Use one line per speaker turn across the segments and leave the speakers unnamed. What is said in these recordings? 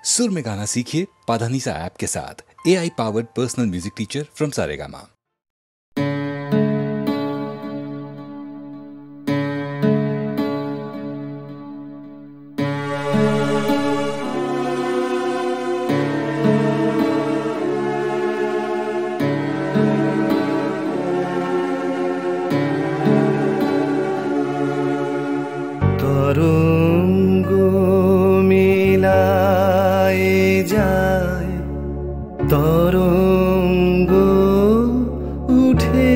सुर में गाना सीखिए पाधानीसा ऐप के साथ। AI powered personal music teacher from Saregama.
তরঙ্গ উঠে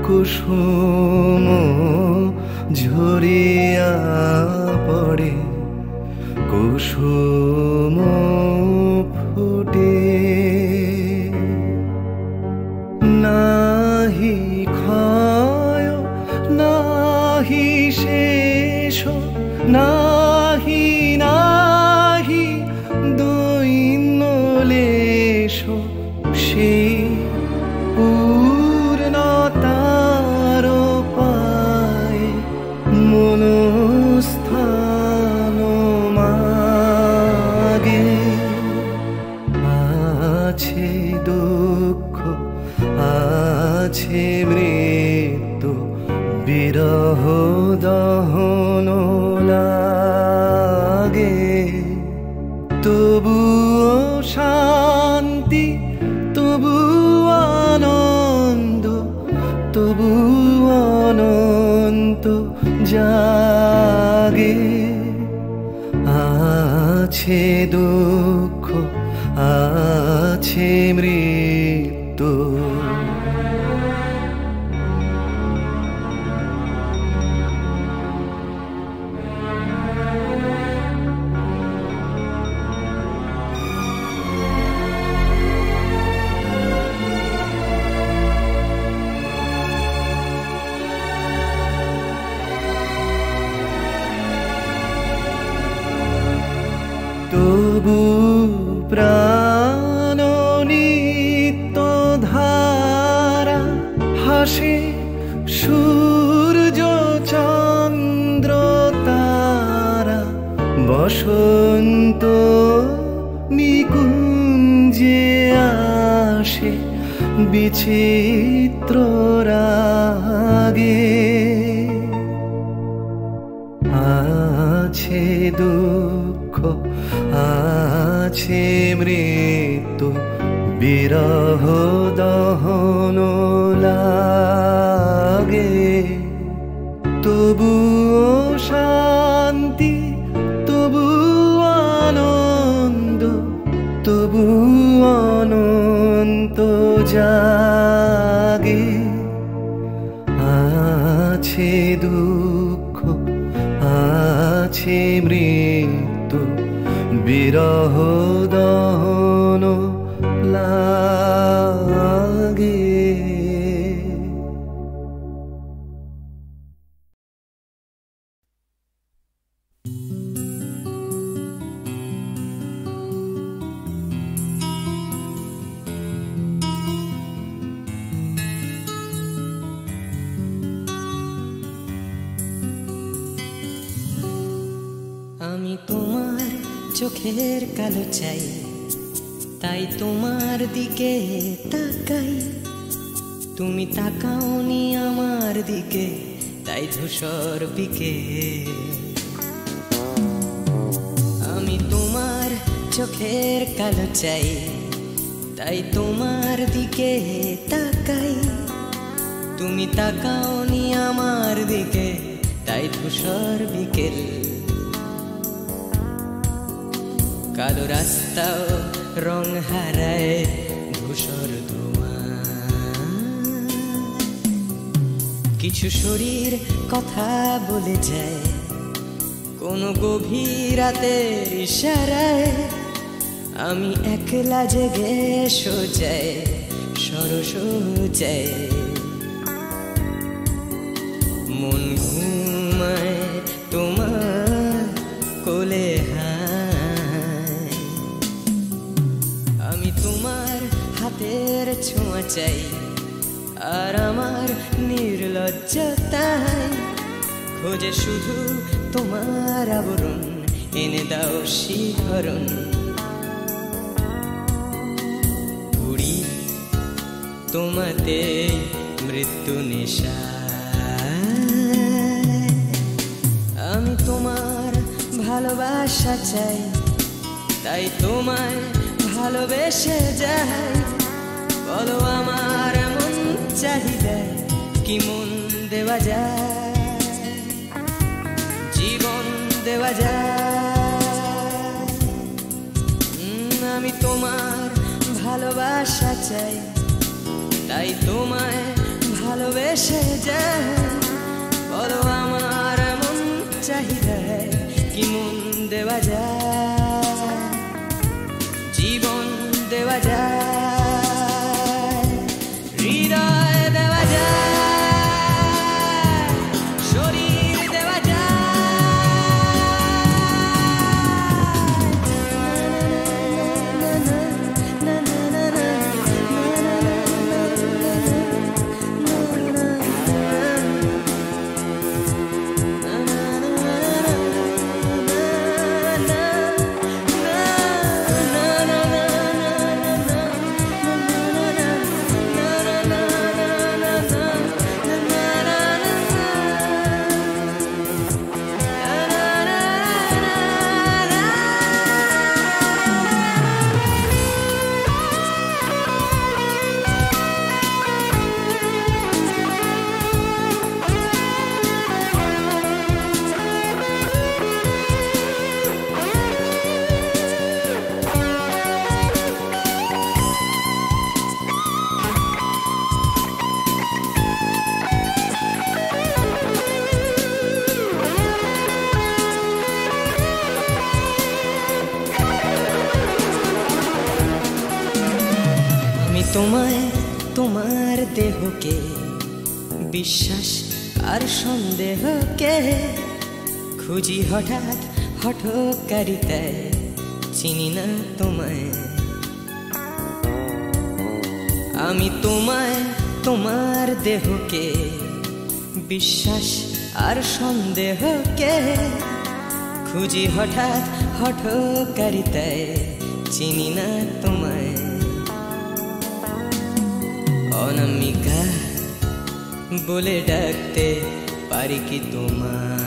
কুসুম ঝরিয়া পড়ে, কুসুম ফুটে নাহি ক্ষয় নাহি শেষ নাহি নাহি দৈন্যলেশ, সেই পূর্ণতার পায় মনস্থান মাগে। আছে দুঃখ আছে মৃত্যু, বিরহ দহন লাগে, তবুও শান্তি তবু আনন্দ, তবু অনন্ত জাগে। আছে দুঃখ আছে মৃত্যু, তবু প্রাণ নিত্য ধারা হাসে, সূর্য চন্দ্র তারা বসন্ত নিকুঞ্জে আসে বিচিত্র রাগে। আছে দুঃখ আছে মৃত্যু, বিরহ দহন লাগে, তবুও শান্তি তবু আনন্দ, তবু অনন্ত জাগে। আছে দুঃখ আছে মৃত্যু, বিরহ দহন লাগে।
আমি তোমার চোখের কালো চাই, তাই তোমার দিকে তাকাই, তুমি তাকাওনি আমার দিকে, তাই ধূসর বিকেল। আমি তোমার চোখের কালো চাই, তাই তোমার দিকে তাকাই, তুমি তাকাওনি আমার দিকে, তাই ধূসর বিকেল। কালো রাস্তাও রং হারায় ধূসর ধোঁয়া, কিছু শরীর কথা বলে যায় কোনো গভীর রাতের ইশারায়। আমি একলা জেগে সোজায় সরস যায়, মন ঘুমায় তোমার কোলে হায়। আমি তোমার হাতের ছোঁয়া চাই, আর আমার নির্লজ্জতায় খোঁজে শুধু তোমার আবরণ এনে দাও শিহরণ পুরি তোমাতে মৃত্যু নেশা আমি তোমার ভালোবাসা চাই তাই তোমায় ভালোবেসে যাই বলো আমার এমন চাহিদা কি মন দেওয়া যায় জীবন দেওয়া যায় আমি তোমার ভালোবাসা চাই তাই তোমায় ভালোবেসে যাই বলো আমার এমন চাহিদা কি মন দেওয়া যায় জীবন দেওয়া যায় হৃদয় দেওয়া যায় শরীর দেওয়া তোমায় তোমার দেহকে বিশ্বাস আর সন্দেহকে খুঁজি হঠাৎ হঠকারিতায় চিনি না তোমায় আমি তোমায় তোমার দেহকে বিশ্বাস আর সন্দেহকে খুঁজি হঠাৎ হঠকারিতায় চিনি না তোমায় অনামিকা বলে ডাকতে পারি কি তোমায়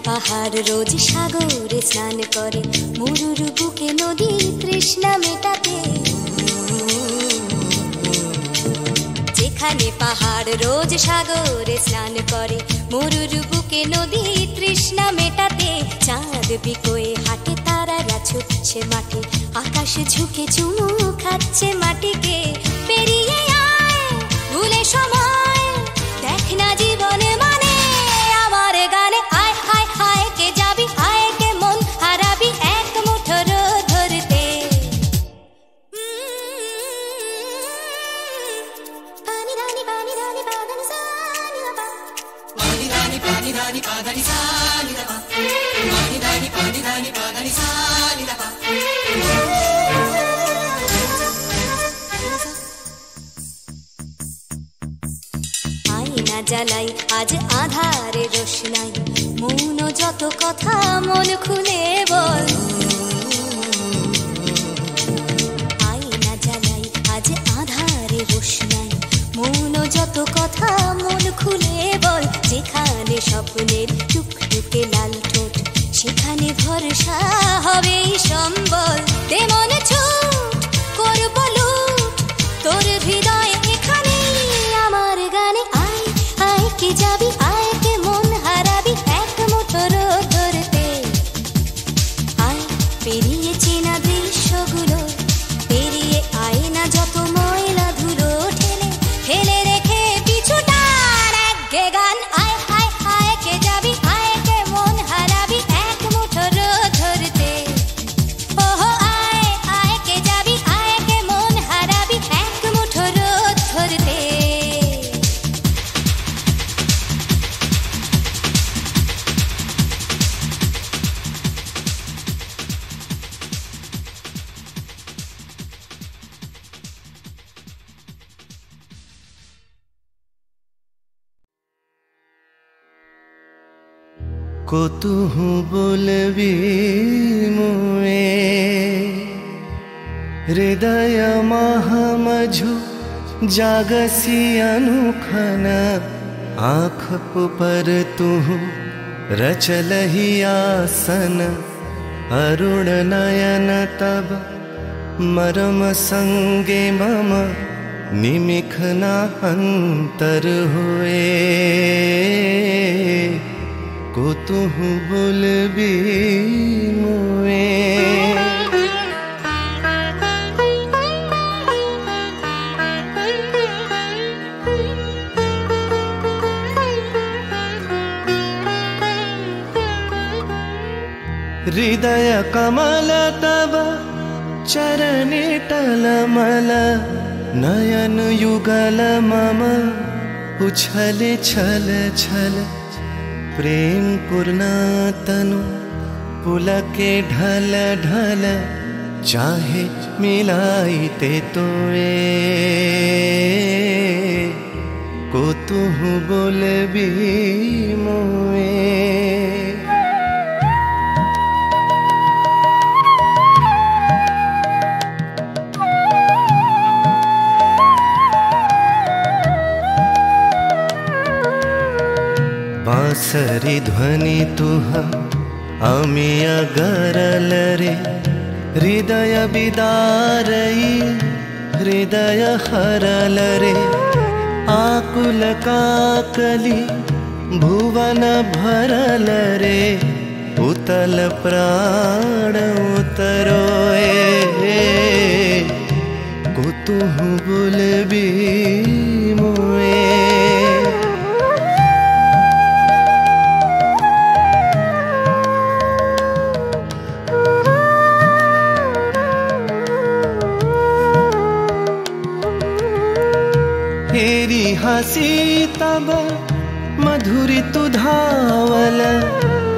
পাহাড় রোজ সাগরে স্নান করে মরুর বুকে নদী তৃষ্ণা মেটাতে যেখানে পাহাড় রোজ সাগরে স্নান করে মরুর বুকে নদী তৃষ্ণা মেটাতে চাঁদ বিকোয়ে হাটে তারারা ছুটছে মাঠে আকাশ ঝুঁকে চুমু খাচ্ছে মাটিকে পেরিয়ে আয় ভুলে সময় দেখ না জীবনে মানে আমার গানে আয় হায় হায় কে যাবি আয় কে মন হারাবি এক মুঠোর ধরতে পানি রানি পানি রানি বাদন সানি বা আয়না জ্বালাই আজ আধারে রোশনাই, মৌন যত কথা মন খুলে বল। আয়না জ্বালাই আজ আধারে রোশনাই, মৌন যত কথা মন খুলে বল। যেখানে স্বপ্নের টুকটুকে লাল ঠোঁট, সেখানে ভরসা হবে সম্বল। তেমন ছুট করব লুট তোর হৃদয় এখানে আমার গানে। আয় আয় কে যাবি, আয় কে মন হারাবি এক মুঠো রোদ ধরতে। আয় পেরিয়ে চেনা দৃশ্যগুলো, পেরিয়ে আয় না যত ময়লা ধুলো, ঠেলে ফেলে রেখে পিছুটার এক গান। আয় আয় আয় কে যাবি, আয় কে মন হারাবি এক মুঠো রোদ ধরতে। ওহো আয় আয় কে যাবি, আয় কে মন হারাবি এক মুঠো রোদ ধরতে।
কতুহু বলবি মুয়ে হৃদয় মহামঝু জাগसी अनुखन। आँख पर तुहु रचलहि आसन, अरुण नयन तब मरम संगे मम निमिखना अंतर हुए। কতুহু বলবি মুয়ে हृदय कमल तब चरणे टलमल, नयन युगल मम उछल छल छल। प्रेम पूर्ण तनु पुलके ढल ढल, चाहे मिलाई ते तोए। কতুহু বলবি মুয়ে बांसरी ध्वनि तुह अमिय गरल रे। हृदय बिदारई हृदय हरल रे। आकुल काकली भुवन भरल रे। उतल प्राण उतरोए। কতুহু বলবি মুয়ে तेरी हंसी तब मधुरी तु धावल।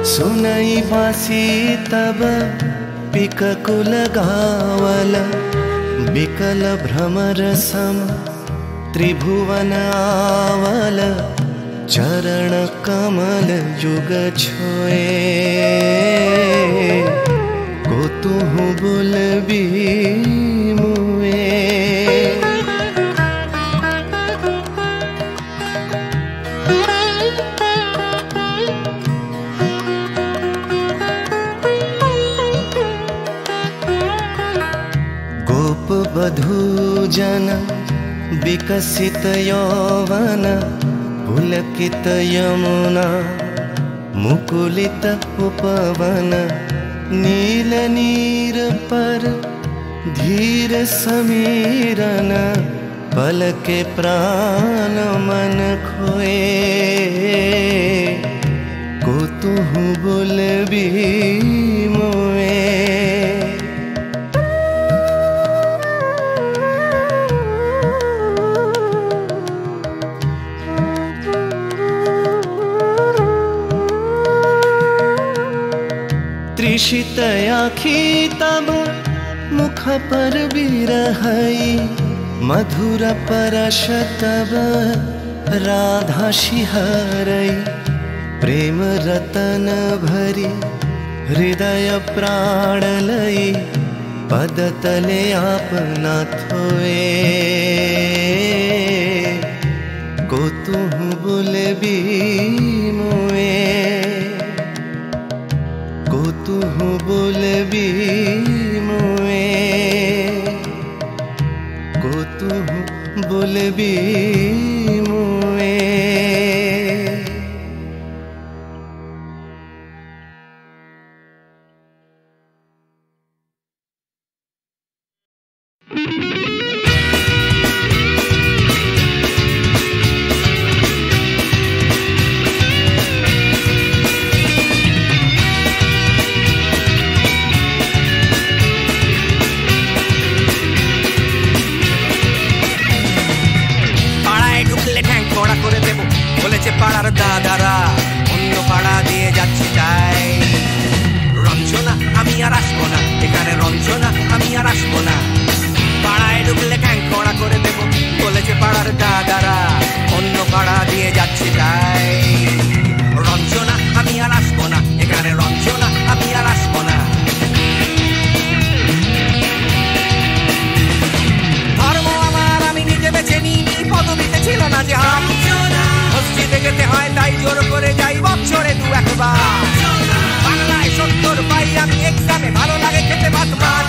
सुनई बासी तब पिककुल गावल। बिकल भ्रमर सम त्रिभुवन आवल। चरण कमल युग छोए। কতুহু বলবি মুয়ে बधू जन विकसित यौवन। पुलकित यमुना मुकुलित उपवन। नील नीर पर धीर समीरन। पल के प्राण मन खोए। কতুহু বলবি মুয়ে तृषित आखी तब मुख पर विरहई मधुर परश तब राधा शिहरई प्रेम रतन भरी हृदय प्राण लई पद तले आपना थोए को तुहु बोले भी मुए को तुहु बोले भी मुए को तुहु बोले भी मुए।
পাড়ার দাদারা অন্য পাড়া দিয়ে যাচ্ছি তাই রঞ্জনা আমি আর আসবো না এখানে রঞ্জনা আমি আর আসবো না পাড়ায় ঢুকলে ঠ্যাংকড়া করে দেবো বলেছে পাড়ার দাদারা অন্য পাড়া দিয়ে যাচ্ছি তাই রঞ্জনা আমি আর আসবো না এখানে রঞ্জনা আমি আর আসবো না ধর্ম আমার আমি নিজে বেছে নিই পদবিতে ছিল না যে মসজিদে যেতে হয় তাই জোর করে যাই বছরে দু একবার বাংলায় 70 পাই আমি এক্সামে ভালো লাগে খেতে ভাত মাছ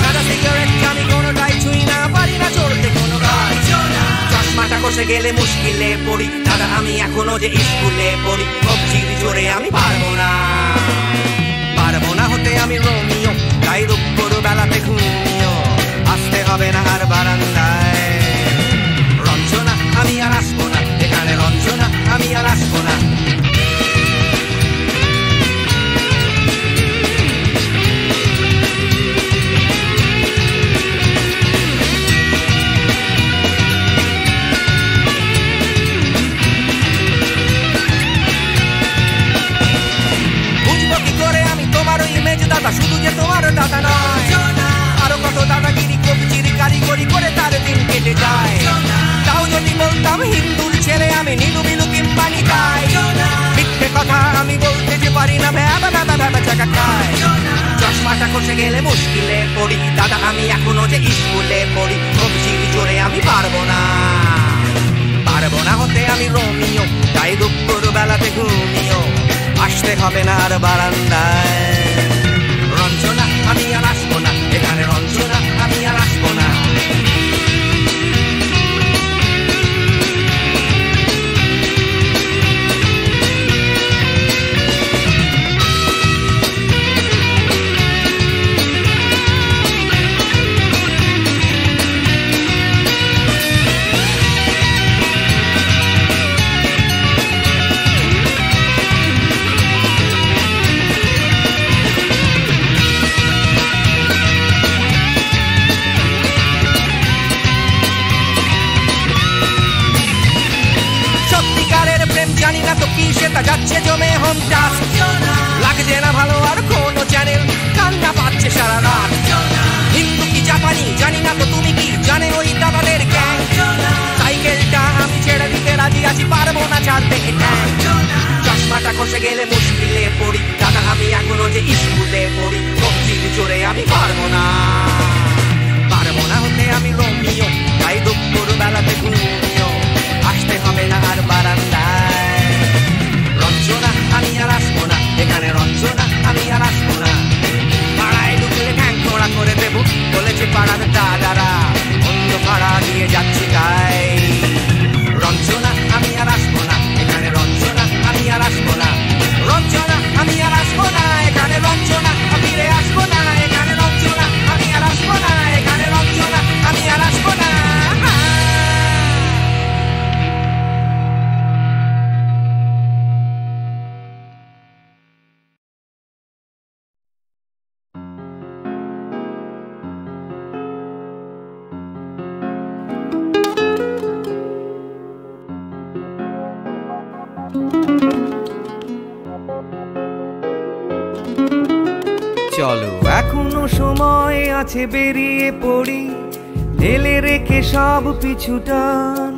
দাদা সিগারেট আমি কোনোটাই ছুঁই না পারি না চলতে কোনো কাজ চশমাটা কষে গেলে মুশকিলে পড়ি দাদা আমি এখনো যে স্কুলে পড়ি কবজির জোরে আমি পারবো না হতে আমি রোমিও তাই দুপুর বেলাতে ঘুমিও আসতে হবে না আর বারান্দায় রঞ্জনা আমি আর আসবো না এখানে রঞ্জনা আমি আর আসবো না বুঝবো কি করে আমি তোমার ইমেজ দাদা শুধু যে তোমার দাদা নয় আরো কত দাদাগিরি কবজির কারিগরি করে তার দিন কেটে যায় তাও যদি বলতাম হিন্দুর ছেলে আমি নীলু বিলু কিংবা নিতাই মিথ্যে কথা আমি বলতে যে পারি না ভ্যাবা চাকা খায় চশমাটা কষে গেলে মুশকিলে পড়ি দাদা আমি এখনো যে স্কুলে পড়ি কবজির জোরে আমি পারবো না হতে আমি রোমিও তাই দুপুর বেলাতে ঘুমিও আসতে হবে না আর বারান্দায় রঞ্জনা আমি আর আসবো না এখানে রঞ্জনা আমি আর আসবো না জানি না তো কি সেটা যাচ্ছে জমে হোমটাস লাগছে না ভালো আর কোনো চ্যানেল কান্না পাচ্ছে সারা রাত হিন্দু কি জাপানি জানি না তো তুমি কি জানে ওই দাদাদের গ্যাং সাইকেলটা আমি ছেড়ে দিতে রাজি আছি পারবো না ছাড়তে চশমাটা কষে গেলে মুশকিলে পড়ি দাদা আমি এখনো যে স্কুলে পড়ি কবজির জোরে আমি পারবো না হতে আমি রোমিও তাই দুপুর বেলাতে ঘুমিও আসতে হবে না আর বারান্দায় রঞ্জনা আমি আর আসবো না এখানে রঞ্জনা আমি আর আসবো না পাড়ায় ঢুকলে ঠ্যাংকড়া করে দেবো বলেছে পাড়ার দাদারা অন্য পাড়া দিয়ে যাচ্ছি তাই রঞ্জনা আমি আর আসবো না এখানে রঞ্জনা আমি আর আসবো না রঞ্জনা আমি আর আসবো না এখানে রঞ্জনা ফিরে আসবো না এখানে রঞ্জনা আমি আর আসবো না এখানে রঞ্জনা আমি আর আসবো না
চলো এখনো সময় আছে, বেরিয়ে পড়ি, ফেলে রেখে সব পিছুটান।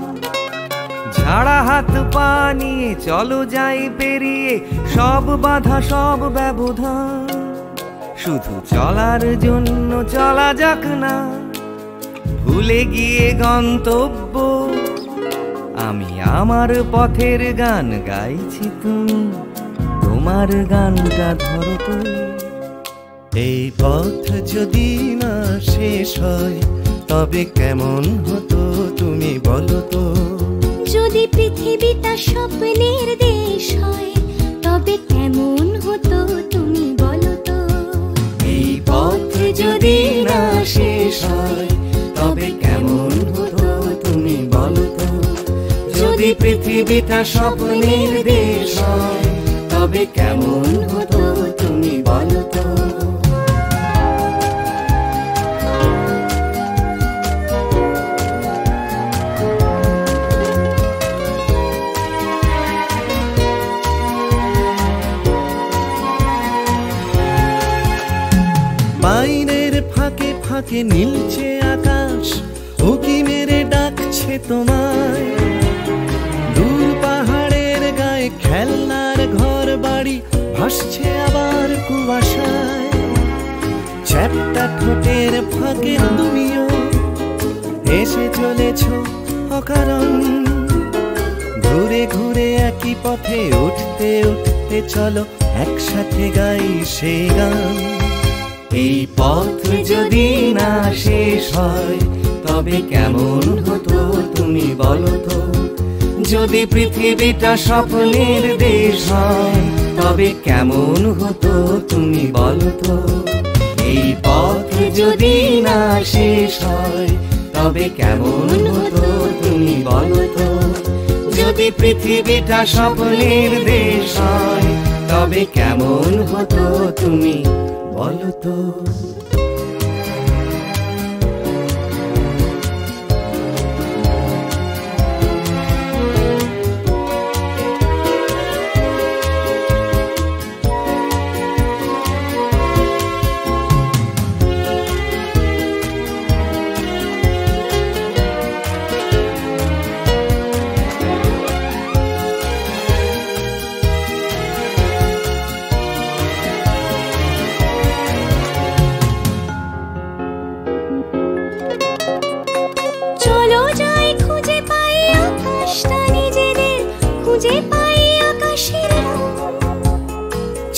ঝাড়া হাত পা নিয়ে চলো যাই পেরিয়ে সব বাধা সব ব্যবধান। শুধু চলার জন্য চলা যাক না, ভুলে গিয়ে গন্তব্য। আমি আমার পথের গান গাইছি, তুমি তোমার গানটা ধরো তো।
এই পথ যদি না শেষ হয় তবে কেমন হতো তুমি বলো তো।
যদি পৃথিবীটা স্বপ্নের দেশ হয় তবে কেমন হতো তুমি বলো তো।
এই পথ যদি না শেষ হয় তবে কেমন হতো তুমি বলো তো। যদি পৃথিবীটা স্বপ্নের দেশ হয় তবে কেমন হতো তুমি বলো তো। পাইনের ফাঁকে ফাঁকে নীলছে আকাশ, উকি মেরে ডাকছে তোমায়। দূর পাহাড়ের গায়ে খেলনার ঘর বাড়ি ভাসছে আবার কুয়াশায়। চ্যাপ্টা ঠোঁটের ফাঁকে তুমিও এসে চলেছ অকারণ। ঘুরে ঘুরে একই পথে উঠতে উঠতে চলো একসাথে গাই সেই গান। এই পথ যদি না শেষ হয় তবে কেমন হতো তুমি বলো তো। যদি পৃথিবীটা স্বপ্নের দেশ হয় তবে কেমন হতো তুমি বলো তো। এই পথ যদি না শেষ হয় তবে কেমন হতো তুমি বলো তো। যদি পৃথিবীটা স্বপ্নের দেশ হয় তবে কেমন হতো তুমি বলো তো।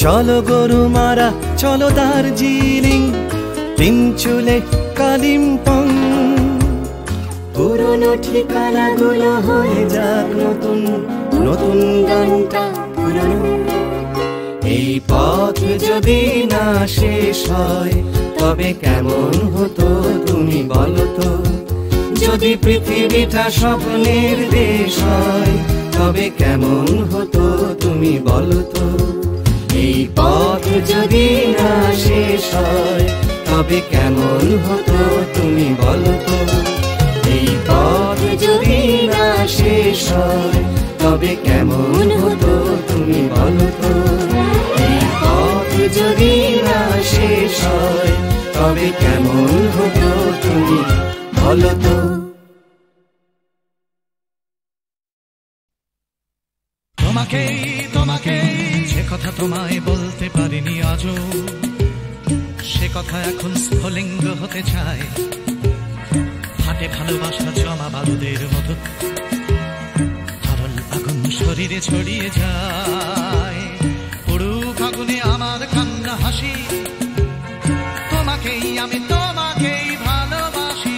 চলো গরু মারা, চলো দার্জিলিং, তিনচুলে কালিম্পং। পুরনো ঠিকানাগুলো হয়ে যাক নতুন, নতুন গানটা পুরনো। এই পথ যদি না শেষ হয় তবে কেমন হতো তুমি বলো তো। যদি পৃথিবীটা স্বপ্নের দেশ হয় তবে কেমন হতো তুমি বলো তো। এই পথ যদি না শেষ হয় তবে কেমন হতো তুমি বলো তো। এই পথ যদি না শেষ হয় তবে কেমন হতো তুমি বলো তো। এই পথ যদি না শেষ হয় তবে কেমন হতো তুমি বলো তো।
তোমাকেই তোমাকেই যে কথা তোমায় বলতে পারিনি আজও, সে কথা এখন স্ফুলিঙ্গ হতে চায়। হাতে ভালোবাসা জমা বারুদের মতো তরল আগুন শরীরে ছড়িয়ে যায়। পুরুক আগুনে আমার কান্না হাসি, তোমাকেই আমি তোমাকেই ভালোবাসি।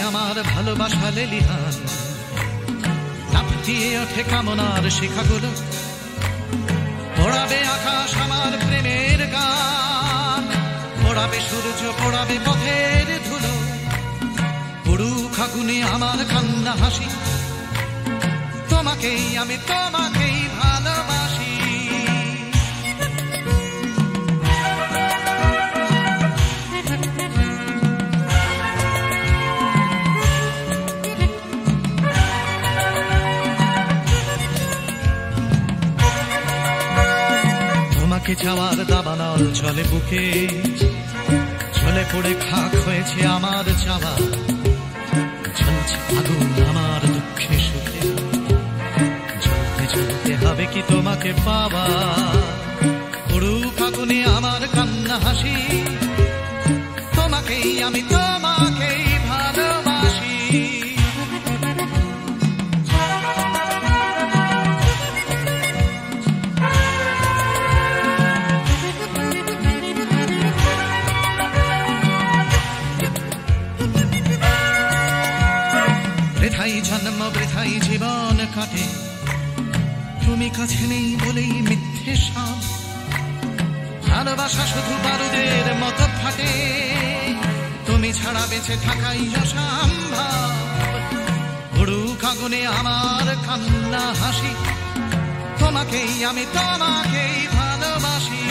আমার ভালোবাসা লেলিহান, লাফ দিয়ে ওঠে কামনার শিখাগুলো। পোড়াবে আকাশ আমার প্রেমের গান, পোড়াবে সূর্য পোড়াবে পথের ধুলো। পুরুক আগুনে আমার কান্না হাসি, তোমাকেই আমি তোমাকেই ভালোবাসি। তোমাকে চাওয়ার দাবানল চলে বুকে, চলে পড়ে খাক হয়েছে আমার চাওয়া, জ্বলছে আগুন আমার দুঃখে সুখে, জ্বলতে জ্বলতে হবে কি তোমাকে পাওয়া, পুরুক আগুনে আমার কান্না হাসি, তোমাকেই আমি তোমাকেই ভালোবাসি। বৃথাই জন্ম বৃথাই জীবন কাটে, তুমি কাছে নেই বলেই মিথ্যে সব, ভালোবাসা শুধু বারুদের মতো ফাটে, তুমি ছাড়া বেঁচে থাকাই অসম্ভব, পুরুক আগুনে আমার কান্না হাসি, তোমাকেই আমি তোমাকেই ভালোবাসি।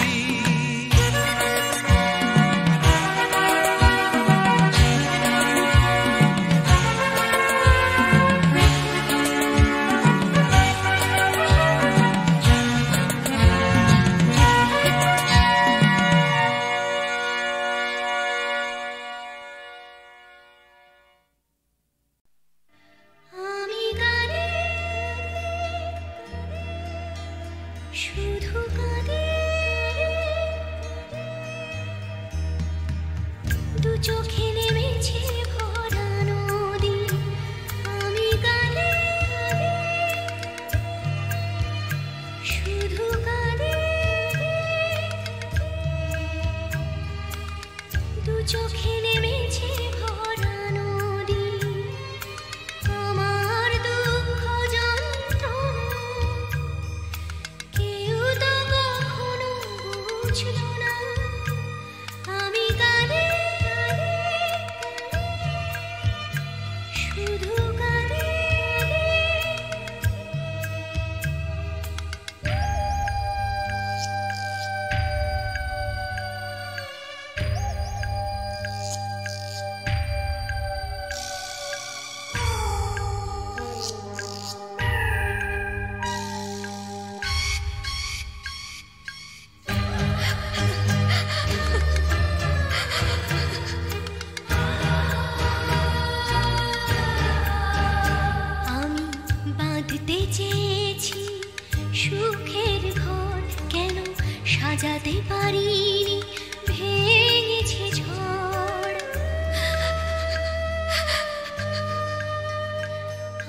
সাজাতে পারিনি, ভেঙেছে ঝড়।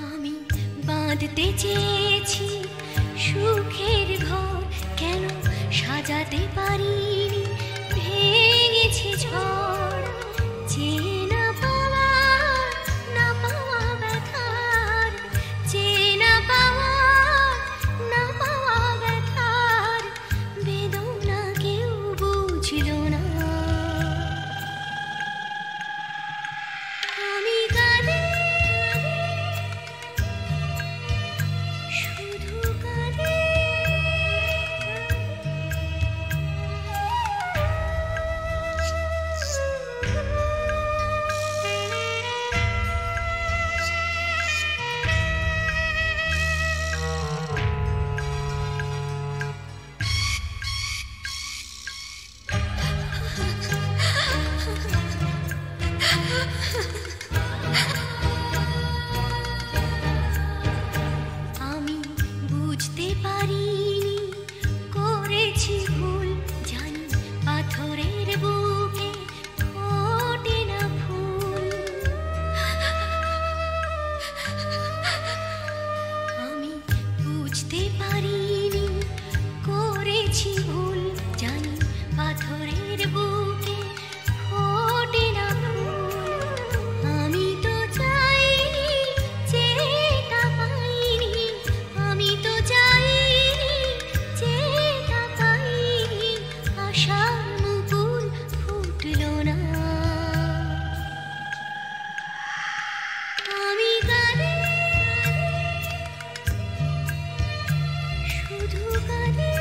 আমি বাঁধতে চেয়েছি সুখের ঘর, কেন সাজাতে পারিনি, ভেঙেছে ঝড়। যে না পাওয়া না পাওয়া ব্যথার, যে না পাওয়া না পাওয়া ব্যথার বেদনা কেউ বুঝল না। আমি কাঁদি শুধু কাঁদি। আমি বুঝতে পারিনি করেছি ভুল, জানি পাথরের বুকে ফোটে না ফুল। আমি বুঝতে পারিনি করেছি ভুল, জানি পাথরের বুকে ফোটে না ফুল। আমি তো চাইনি যেটা পাইনি, আমি তো চাইনি যেটা পাইনি, আশার মুকুল ফুটল না। আমি কাঁদি শুধু কাঁদি।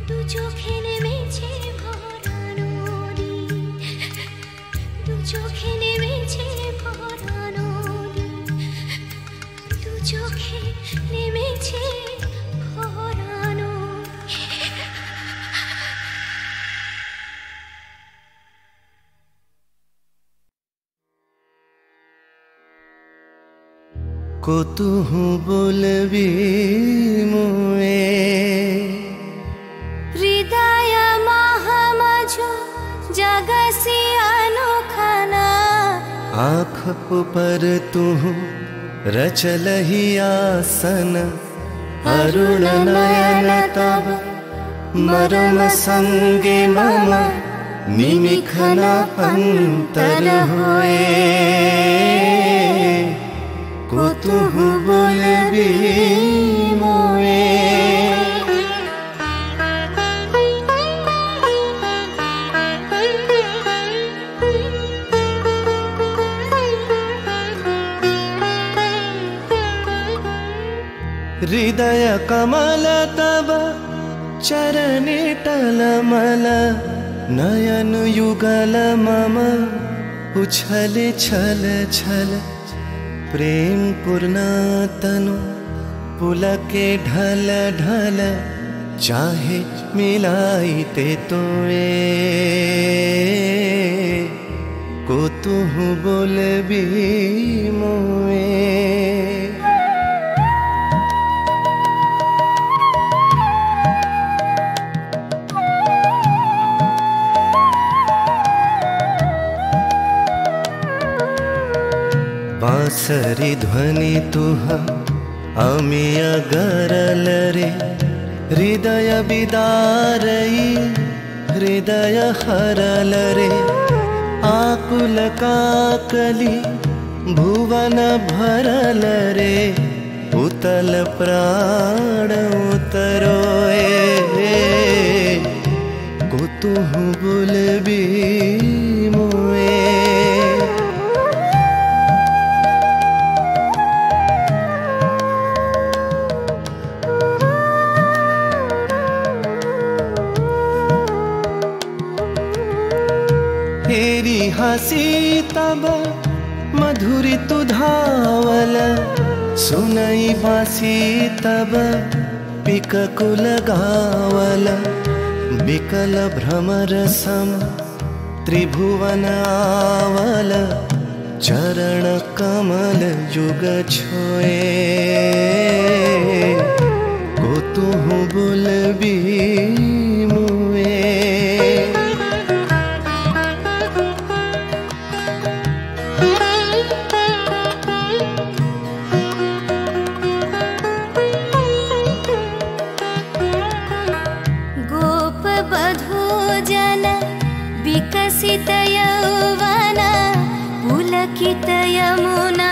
দু চোখে নেমেছে ভরা নদী, দু চোখে নেমেছে ভরা নদী, দু চোখে নেমেছে
কতুহু বলবি মুয়ে
হৃদয় মহামঝু जगसी अनोखना
आँख पर तू रचलहि आसन अरुण नयन तब मरम संगे मम निमिखन अंतर होए कुतुहु बोलबी मोए हृदय कमल तब चरणे टलमल नयन युगल मम उछल छल छल प्रेम पूर्ण तनु पुलके ढल ढल चाहे मिलाइते तोए कुतुहु बोलबी मोए बांसरी ध्वनि तुह अमिय गरल रे हृदय बिदारई हृदय हरल रे आकुल काकली भुवन भरल रे उतल प्राण उतरोए कुतुहु बोलबी मोए हसी तब मधुरी तु धावल सुनई बासी तब पिककुल गावल बिकल भ्रमर सम त्रिभुवन आवल चरण कमल युग छोए कुतुहु बोलबी मुए
विकसित यौवन पुलकित यमुना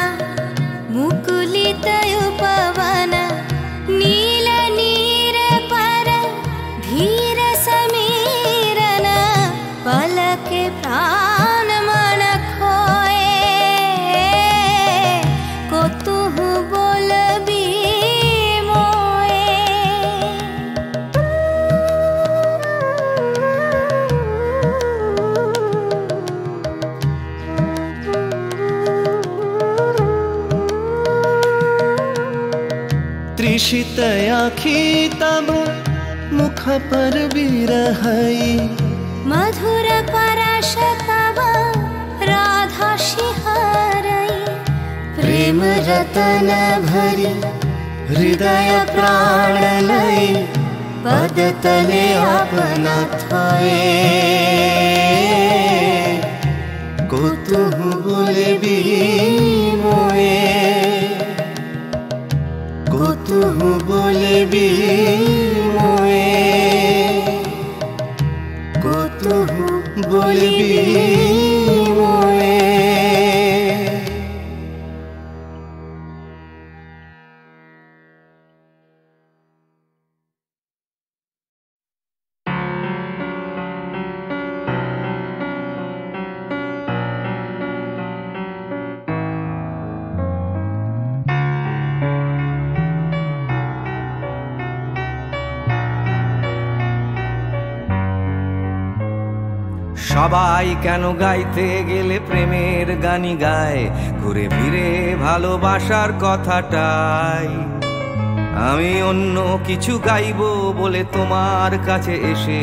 मुकुलित उपवन नील नीर पर धीर समीरन पलके प्राण मन खोए कुतुहु बोलबी
त्रिषित आखी तब मुख पर बिरहई
मधुर परश तब राधा शिहरई
प्रेम रतन भरी हृदय प्राण लई पद तले अपना थोए कुतुहु बोलबी मोए कुतुहु बोलबी मोए कुतुहु बोलबी मोए
সবাই কেন গাইতে গেলে প্রেমের গানি গায় ঘুরে ফিরে ভালোবাসার কথাটাই আমি অন্য কিছু গাইবো বলে তোমার কাছে এসে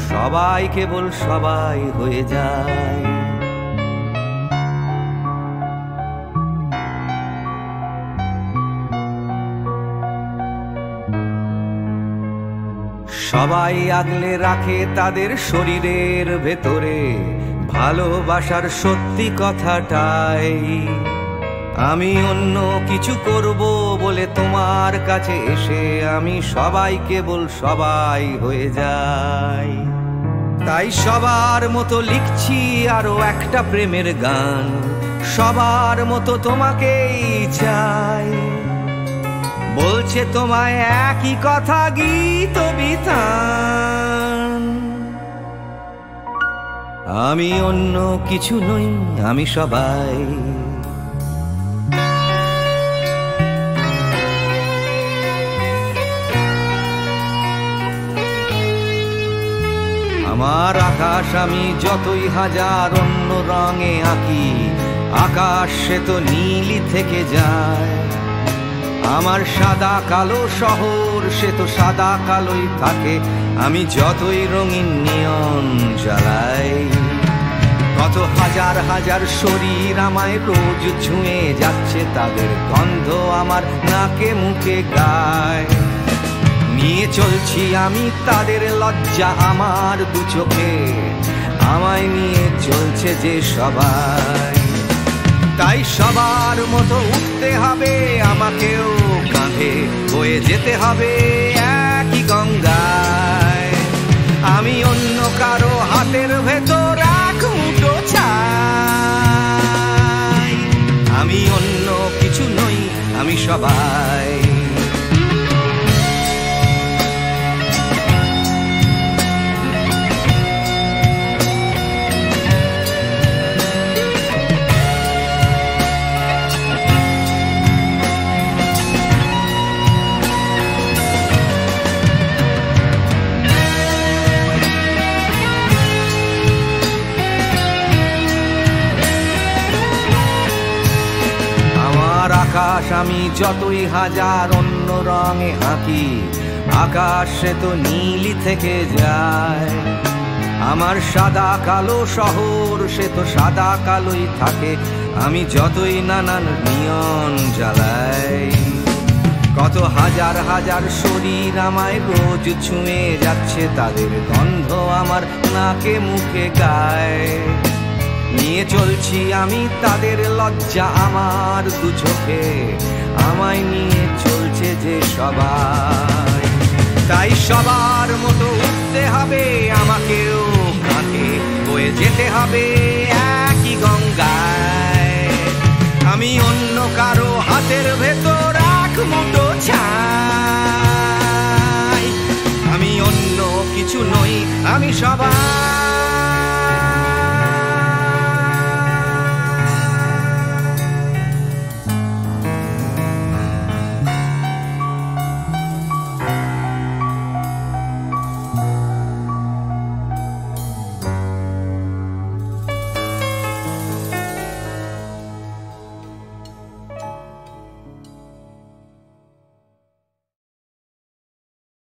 সবাই কেবল সবাই হয়ে যায় সবাই আগলে রাখে তাদের শরীরের ভেতরে ভালোবাসার সত্যি কথাটাই। আমি অন্য কিছু করব বলে তোমার কাছে এসে আমি সবাই কেবল সবাই হয়ে যাই। তাই সবার মতো লিখছি আরো একটা প্রেমের গান, সবার মতো তোমাকেই চাই। বলছে তোমায় একই কথা গীত বিতান। আমি অন্য কিছু নই, আমি সবাই। আমার আকাশ আমি যতই হাজার অন্য রঙে আঁকি, আকাশ সে তো নীলই থেকে যায়। আমার সাদা কালো শহর সে তো সাদা কালোই থাকে, আমি যতই রঙিন নিয়ন জ্বালাই। কত হাজার হাজার শরীর আমায় রোজ ছুঁয়ে যাচ্ছে, তাদের গন্ধ আমার নাকে মুখে গায়। নিয়ে চলছি আমি তাদের লজ্জা আমার দু চোখে, আমায় নিয়ে চলছে যে সবাই। তাই সবার মতো উঠতে হবে আমাকেও, কাঁধে বয়ে যেতে হবে একই গঙ্গায়। আমি অন্য কারো হাতের ভেতর এক মুঠো চাই। আমি অন্য কিছু নই, আমি সবাই। আকাশ আমি যতই হাজার অন্য রঙে আঁকি, আকাশ সে তো নীলই থেকে যায়। আমার সাদা কালো শহর সে তো সাদা কালোই থাকে, আমি যতই নানান নিয়ন জ্বালাই। কত হাজার হাজার শরীর আমায় রোজ ছুঁয়ে যাচ্ছে, তাদের গন্ধ আমার নাকে মুখে গায়। নিয়ে চলছি আমি তাদের লজ্জা আমার দু চোখে, আমায় নিয়ে চলছে যে সবাই। তাই সবার মতো উঠতে হবে আমাকেও, কাঁধে বয়ে যেতে হবে একই গঙ্গায়। আমি অন্য কারো হাতের ভেতর এক মুঠো চাই। আমি অন্য কিছু নই, আমি সবাই।